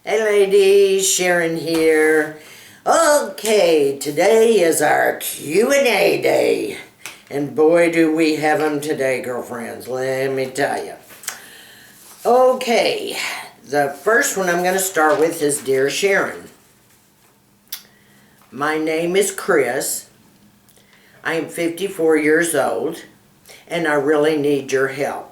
Hey ladies, Sharon here. Okay, today is our Q&A day. And boy do we have them today, girlfriends, let me tell you. Okay, the first one I'm going to start with is Dear Sharon. My name is Chris. I am 54 years old and I really need your help.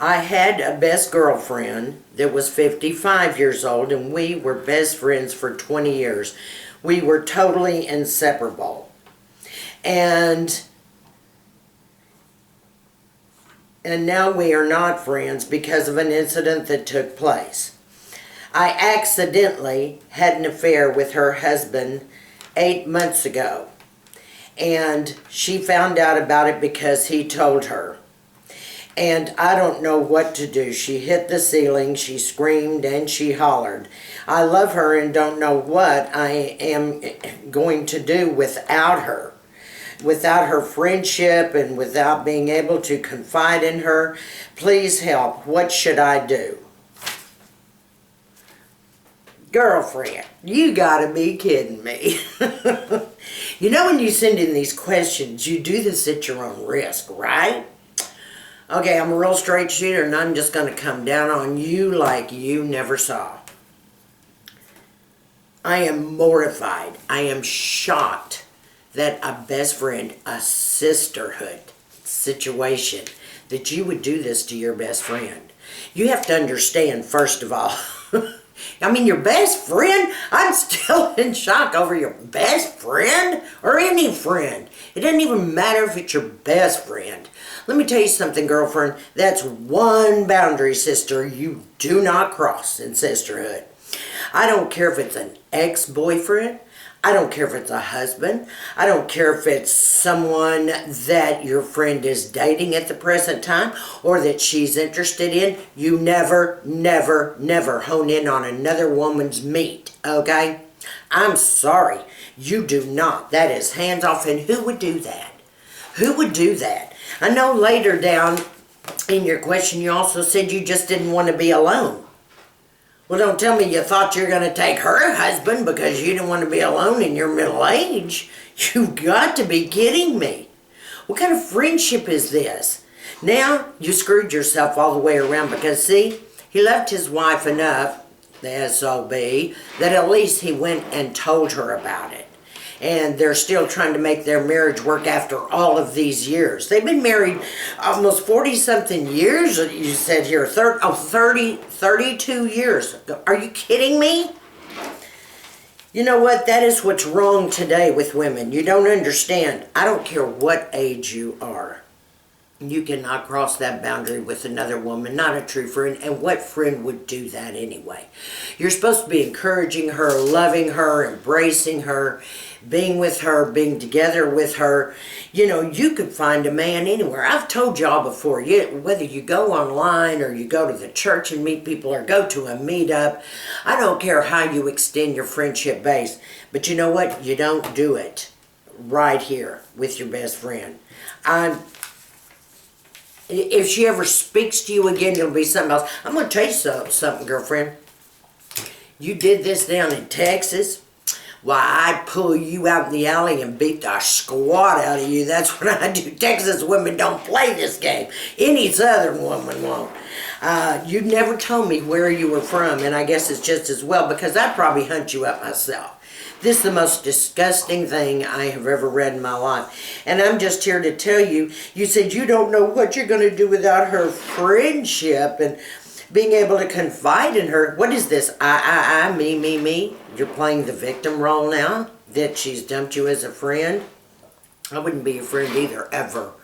I had a best girlfriend that was 55 years old and we were best friends for 20 years. We were totally inseparable. And now we are not friends because of an incident that took place. I accidentally had an affair with her husband 8 months ago. And she found out about it because he told her. And I don't know what to do. She hit the ceiling, she screamed, and she hollered. I love her and don't know what I am going to do without her. Without her friendship and without being able to confide in her. Please help. What should I do? Girlfriend, you gotta be kidding me. You know when you send in these questions, you do this at your own risk, right? Okay, I'm a real straight shooter and I'm just going to come down on you like you never saw. I am mortified. I am shocked that a best friend, a sisterhood situation, that you would do this to your best friend. You have to understand, first of all, I mean, your best friend? I'm still in shock over your best friend or any friend. It doesn't even matter if it's your best friend. Let me tell you something, girlfriend. That's one boundary, sister, you do not cross in sisterhood. I don't care if it's an ex-boyfriend. I don't care if it's a husband. I don't care if it's someone that your friend is dating at the present time or that she's interested in. You never, never, never hone in on another woman's meat, okay? I'm sorry. You do not. That is hands off. And who would do that? Who would do that? I know later down in your question you also said you just didn't want to be alone. Well, don't tell me you thought you were going to take her husband because you didn't want to be alone in your middle age. You've got to be kidding me. What kind of friendship is this? Now you screwed yourself all the way around because, see, he loved his wife enough, the SOB, that at least he went and told her about it. And they're still trying to make their marriage work after all of these years. They've been married almost 40-something years, you said here. 32 years. Are you kidding me? You know what? That is what's wrong today with women. You don't understand. I don't care what age you are. You cannot cross that boundary with another woman, not a true friend. And what friend would do that anyway? You're supposed to be encouraging her, loving her, embracing her, being with her, being together with her. You know, you could find a man anywhere. I've told y'all before, whether you go online or you go to the church and meet people or go to a meetup, I don't care how you extend your friendship base. But you know what? You don't do it right here with your best friend. If she ever speaks to you again, it'll be something else. I'm going to tell you something, girlfriend. You did this down in Texas. Why, I'd pull you out in the alley and beat the squat out of you. That's what I do. Texas women don't play this game. Any southern woman won't. You never told me where you were from, and I guess it's just as well because I'd probably hunt you up myself. This is the most disgusting thing I have ever read in my life. And I'm just here to tell you, you said you don't know what you're going to do without her friendship and being able to confide in her. What is this? Me. You're playing the victim role now? That she's dumped you as a friend? I wouldn't be your friend either, ever.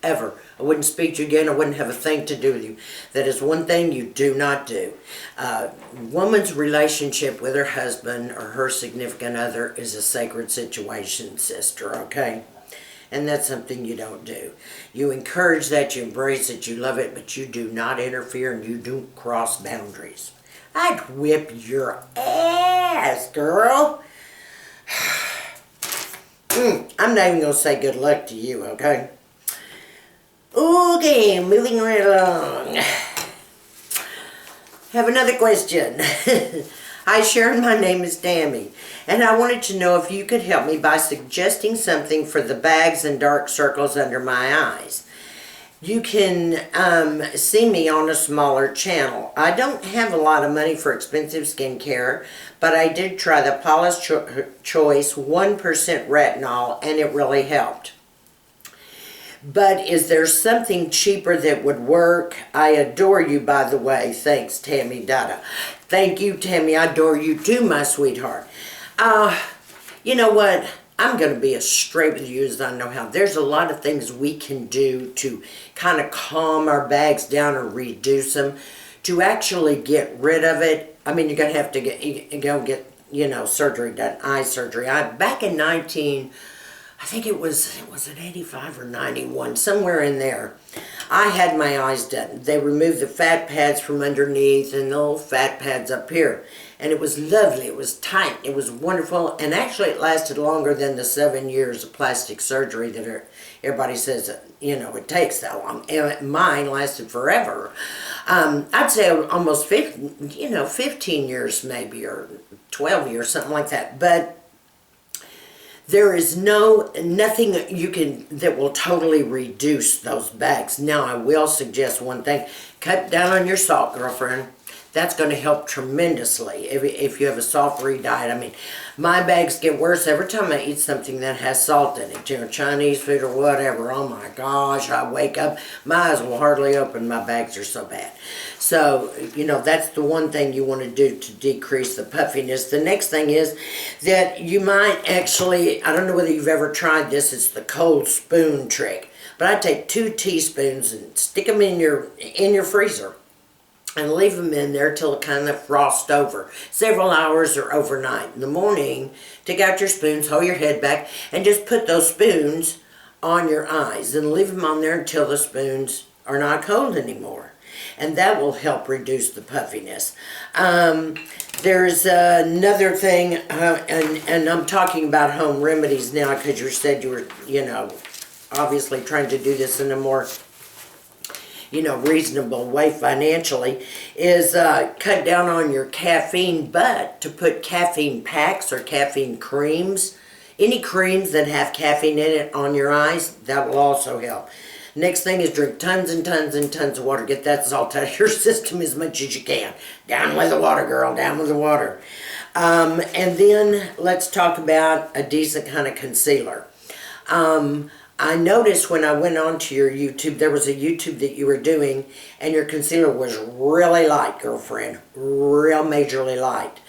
Ever. I wouldn't speak to you again. I wouldn't have a thing to do with you. That is one thing you do not do. Woman's relationship with her husband or her significant other is a sacred situation, sister, okay? And that's something you don't do. You encourage that, you embrace it, you love it, but you do not interfere and you don't cross boundaries. I'd whip your ass, girl. I'm not even going to say good luck to you, okay? Okay, moving right along. Have another question. Hi Sharon, my name is Tammy, and I wanted to know if you could help me by suggesting something for the bags and dark circles under my eyes. You can see me on a smaller channel. I don't have a lot of money for expensive skincare, but I did try the Paula's Choice 1% retinol, and it really helped. But is there something cheaper that would work? I adore you, by the way. Thanks, Tammy Dada. Thank you, Tammy. I adore you too, my sweetheart. You know what? I'm going to be as straight with you as I know how. There's a lot of things we can do to kind of calm our bags down or reduce them. To actually get rid of it, I mean, you're going to have to get, you know, surgery done, eye surgery. Back in I think it was it 85 or 91, somewhere in there, I had my eyes done. They removed the fat pads from underneath and the little fat pads up here. And it was lovely, it was tight, it was wonderful, and actually it lasted longer than the 7 years of plastic surgery that everybody says, you know, it takes that long. And mine lasted forever. I'd say almost 15 years maybe, or 12 years, something like that. But there is nothing that will totally reduce those bags. Now, I will suggest one thing. Cut down on your salt, girlfriend. That's going to help tremendously if you have a salt-free diet. I mean, my bags get worse every time I eat something that has salt in it. You know, Chinese food or whatever. Oh my gosh, I wake up, my eyes will hardly open. My bags are so bad. So, you know, that's the one thing you want to do to decrease the puffiness. The next thing is that you might actually, I don't know whether you've ever tried this, it's the cold spoon trick. But I take 2 teaspoons and stick them in your freezer. And leave them in there till it kind of frosts over. Several hours or overnight. In the morning, take out your spoons, hold your head back, and just put those spoons on your eyes. And leave them on there until the spoons are not cold anymore. And that will help reduce the puffiness. There's another thing, and I'm talking about home remedies now because you said you were, you know, obviously trying to do this in a more, you know, reasonable way financially, is cut down on your caffeine, but to put caffeine packs or caffeine creams, any creams that have caffeine in it on your eyes, that will also help. Next thing is drink tons and tons and tons of water. Get that salt out of your system as much as you can. Down with the water, girl, down with the water. And then let's talk about a decent kind of concealer. I noticed when I went onto your YouTube, there was a YouTube that you were doing, and your concealer was really light, girlfriend. Real majorly light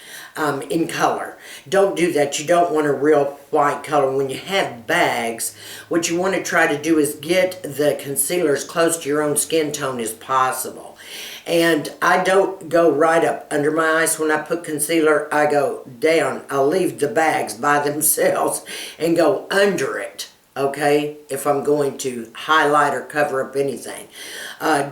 in color. Don't do that. You don't want a real white color. When you have bags, what you want to try to do is get the concealer as close to your own skin tone as possible. And I don't go right up under my eyes when I put concealer. I go down. I'll leave the bags by themselves and go under it. Okay, if I'm going to highlight or cover up anything.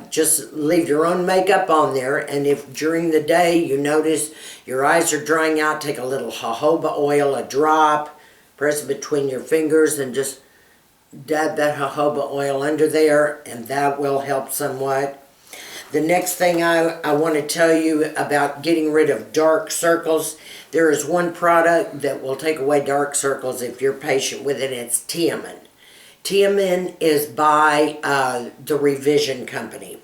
Just leave your own makeup on there, and if during the day you notice your eyes are drying out, take a little jojoba oil, a drop, press it between your fingers, and just dab that jojoba oil under there, and that will help somewhat. The next thing I want to tell you about getting rid of dark circles, there is one product that will take away dark circles if you're patient with it. It's Teamine. Teamine is by the Revision Company,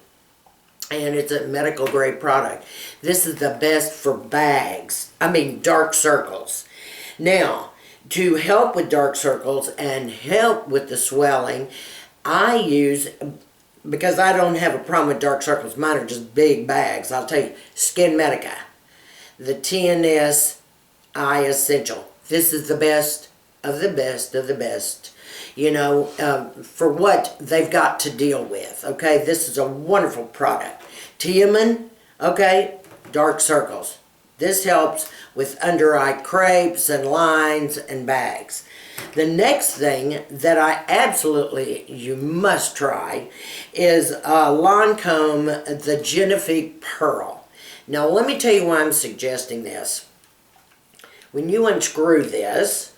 and it's a medical grade product. This is the best for dark circles. Now, to help with dark circles and help with the swelling, I use, because I don't have a problem with dark circles, mine are just big bags. I'll tell you, SkinMedica, the TNS Eye Essential. This is the best of the best of the best, you know, for what they've got to deal with, okay? This is a wonderful product. Teamine, okay, dark circles. This helps with under-eye crepes and lines and bags. The next thing that you must try is Lancome, the Genifique Pearl. Now, let me tell you why I'm suggesting this. When you unscrew this,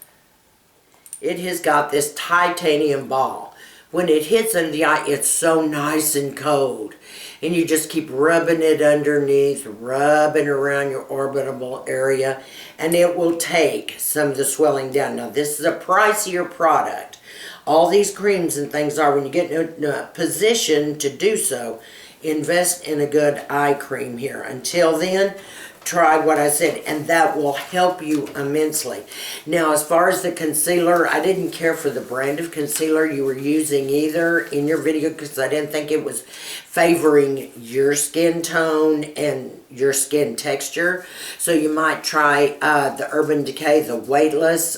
it has got this titanium ball. when it hits under the eye, it's so nice and cold. And you just keep rubbing it underneath, rubbing around your orbital area, and it will take some of the swelling down. Now, this is a pricier product. All these creams and things are, when you get in a position to do so, invest in a good eye cream here. Until then, try what I said, and that will help you immensely. Now, as far as the concealer, I didn't care for the brand of concealer you were using either in your video, because I didn't think it was favoring your skin tone and your skin texture. So you might try the Urban Decay, the Weightless,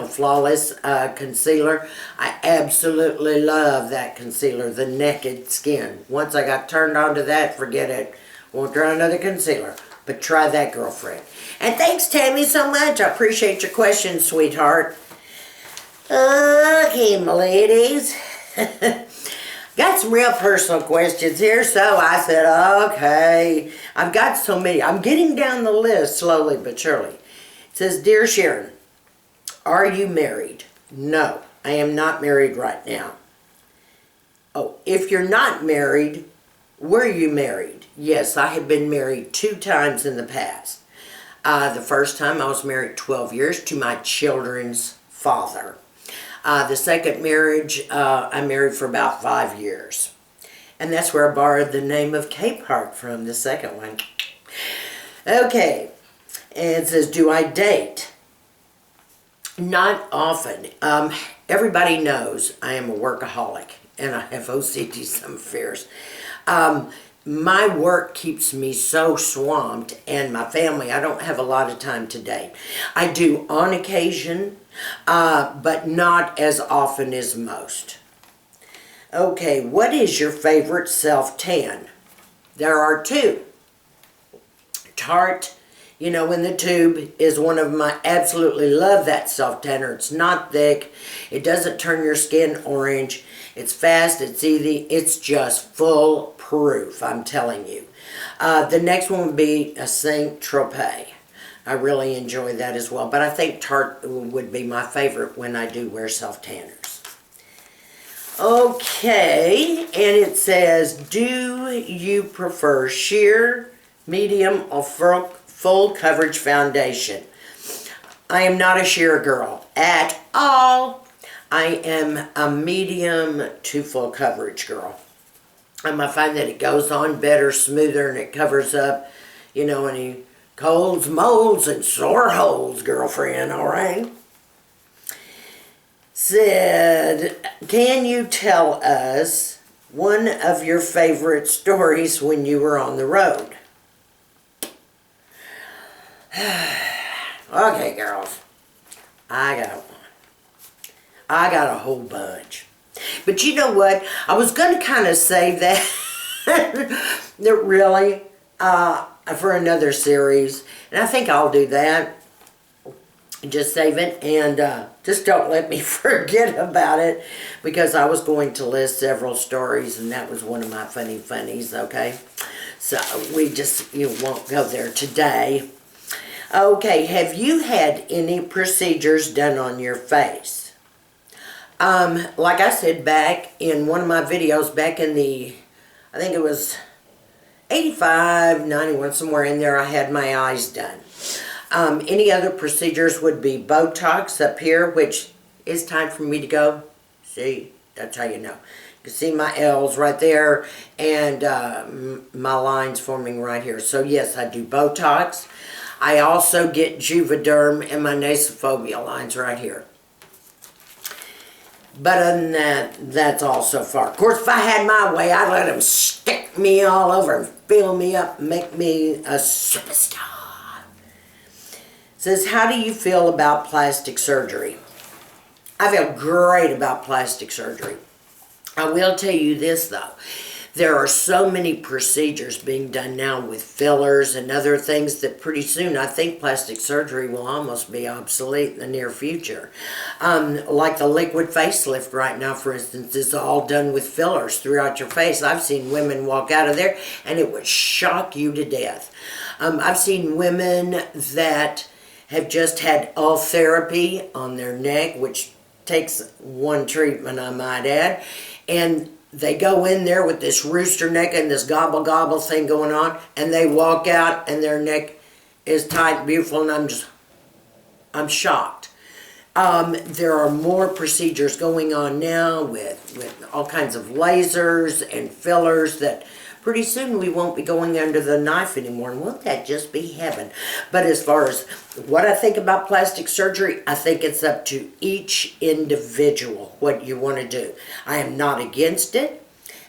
flawless concealer. I absolutely love that concealer, the Naked Skin. Once I got turned on to that, forget it. Won't try another concealer, but try that, girlfriend. And thanks, Tammy, so much. I appreciate your questions, sweetheart. Okay, my ladies. Got some real personal questions here, so I said, okay. I've got so many. I'm getting down the list slowly but surely. It says, Dear Sharon, are you married? No, I am not married right now. Oh, if you're not married, were you married? Yes, I have been married 2 times in the past. The first time I was married 12 years to my children's father. The second marriage, I married for about 5 years. And that's where I borrowed the name of Capehart from, the second one. Okay, and it says, do I date? Not often. Everybody knows I am a workaholic, and I have OCD some fears. My work keeps me so swamped, and my family, I don't have a lot of time to date. I do on occasion, but not as often as most. Okay, what is your favorite self-tan? There are 2. Tarte, in the tube, is one of my, absolutely love that self-tanner. It's not thick. It doesn't turn your skin orange. It's fast, it's easy, it's just foolproof, I'm telling you. The next one would be a Saint Tropez. I really enjoy that as well, but I think Tarte would be my favorite when I do wear self-tanners. Okay, and it says, do you prefer sheer, medium, or full coverage foundation? I am not a sheer girl at all. I am a medium to full coverage girl. I find that it goes on better, smoother, and it covers up, any colds, molds, and sore holes, girlfriend, all right? Said, can you tell us one of your favorite stories when you were on the road? Okay, girls, I got one. I got a whole bunch. But you know what? I was going to kind of save that, really, for another series. And I think I'll do that. Just save it and just don't let me forget about it, because I was going to list several stories, and that was one of my funnies, okay? So you won't go there today. Okay, have you had any procedures done on your face? Like I said back in one of my videos, back in I think it was 85, 91, somewhere in there, I had my eyes done. Any other procedures would be Botox up here, which is time for me to go. See, that's how you know. You can see my L's right there, and my lines forming right here. So yes, I do Botox. I also get Juvederm and my nasophobia lines right here. But other than that, that's all so far. Of course, if I had my way, I'd let them stick me all over and fill me up and make me a superstar. It says, how do you feel about plastic surgery? I feel great about plastic surgery. I will tell you this, though. There are so many procedures being done now with fillers and other things that pretty soon I think plastic surgery will almost be obsolete in the near future. Like the liquid facelift right now, for instance, is all done with fillers throughout your face. I've seen women walk out of there and it would shock you to death. I've seen women that have just had all therapy on their neck, which takes one treatment, I might add. And they go in there with this rooster neck and this gobble gobble thing going on, and they walk out and their neck is tight and beautiful, and I'm shocked. There are more procedures going on now with all kinds of lasers and fillers that pretty soon we won't be going under the knife anymore, and won't that just be heaven? But as far as what I think about plastic surgery, I think it's up to each individual what you want to do. I am not against it.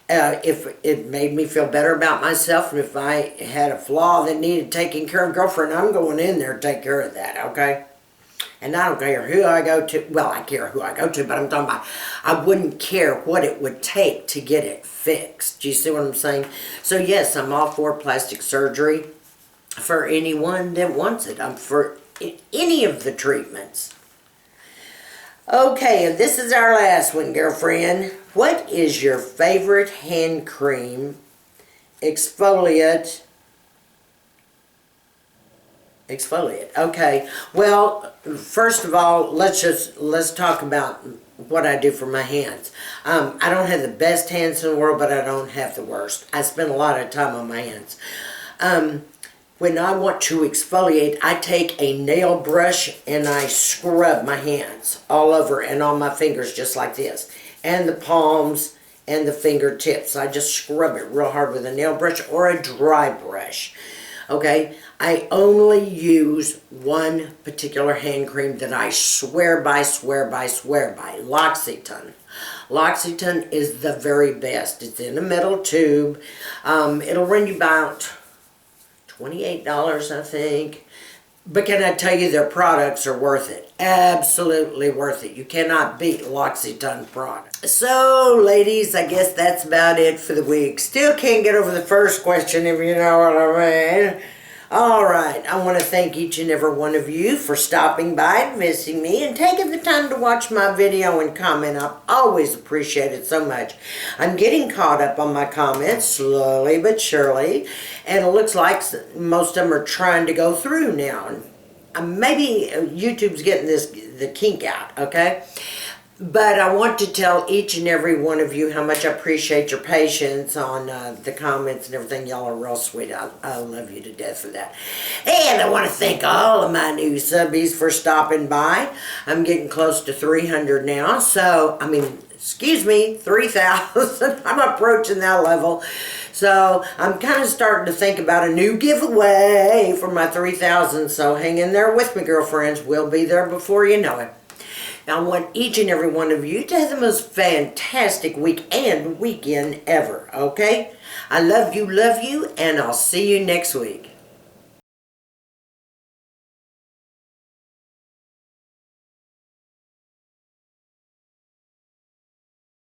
If it made me feel better about myself, and if I had a flaw that needed taking care of, girlfriend, I'm going in there to take care of that, okay? And I don't care who I go to. Well, I care who I go to, but I'm talking about I wouldn't care what it would take to get it fixed. Do you see what I'm saying? So yes, I'm all for plastic surgery for anyone that wants it. I'm for any of the treatments. Okay, and this is our last one, girlfriend. What is your favorite hand cream, exfoliate? Okay, well, first of all, let's talk about what I do for my hands. I don't have the best hands in the world, but I don't have the worst. I spend a lot of time on my hands. When I want to exfoliate, I take a nail brush and I scrub my hands all over and on my fingers just like this. And the palms and the fingertips. I just scrub it real hard with a nail brush or a dry brush. Okay, I only use one particular hand cream that I swear by. L'Occitane. L'Occitane is the very best. It's in a metal tube. It'll run you about $28, I think. But can I tell you, their products are worth it. Absolutely worth it. You cannot beat L'Occitane products. So, ladies, I guess that's about it for the week. Still can't get over the first question, if you know what I mean. Alright, I want to thank each and every one of you for stopping by and visiting me and taking the time to watch my video and comment. I always appreciate it so much. I'm getting caught up on my comments slowly but surely, and it looks like most of them are trying to go through now. Maybe YouTube's getting the kink out, okay? But I want to tell each and every one of you how much I appreciate your patience on the comments and everything. Y'all are real sweet. I love you to death for that. And I want to thank all of my new subbies for stopping by. I'm getting close to 300 now. So, 3,000. I'm approaching that level. So, I'm kind of starting to think about a new giveaway for my 3,000. So, hang in there with me, girlfriends. We'll be there before you know it. I want each and every one of you to have the most fantastic week and weekend ever, okay? I love you, and I'll see you next week.